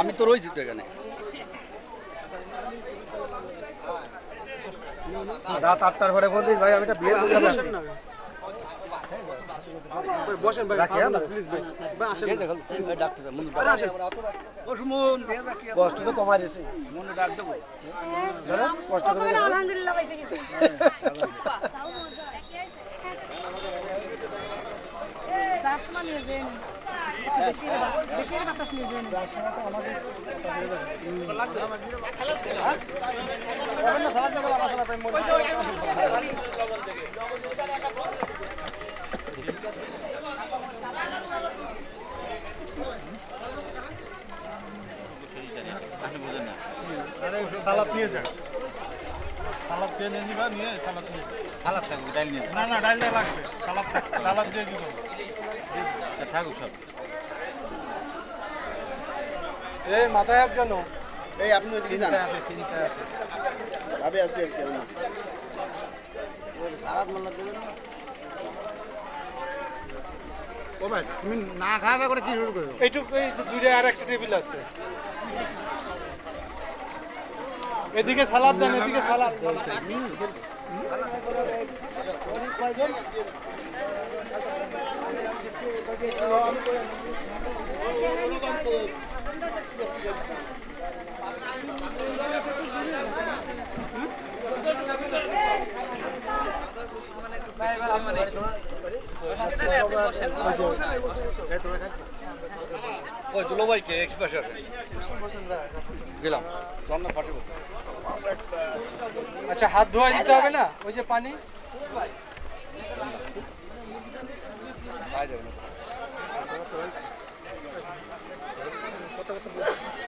আমি তো রয়েছি তো এখানে। রাত 8টার ঘরে বলছিস ভাই আমি একটা বিয়ে করতে আসছি। বসেন ভাই, রাখি না প্লিজ ভাই, আসেন দেখুন ডাক্তার কষ্ট তো কমাই দিছি মনে ডাক দেবো জানেন কষ্ট করে আলহামদুলিল্লাহ বাইসে গেছি দাশমা নিয়ে যান বেশি বাতাস নিয়ে যান সালাদ নিয়ে যান, সালাদ দিয়ে নিয়ে নিবা, নিয়ে সালাদ নিয়ে সালাদ থাকবে, ডাল নিয়ে না না ডাল দেওয়া লাগবে, সালাদ দিয়ে দিব থাকুক সব। এই মাথায় হাত কেন? এই আপনি ওইদিকে যান আমি আছি আর কি সালাদ মাল্লা দেবেন ও ভাই তুমি না খাওয়া দাওয়া করে কি শুরু করো? এইটুকু এই যে দুইটা আর একটা টেবিল আছে, এদিকে সালাদ দেন, এদিকে সালাদ। ওই দুলো ভাই কে একটু পাশে আসে গেলাম। আচ্ছা, হাত ধোয়া দিতে হবে না? ওই যে পানি খাওয়া যাবে না।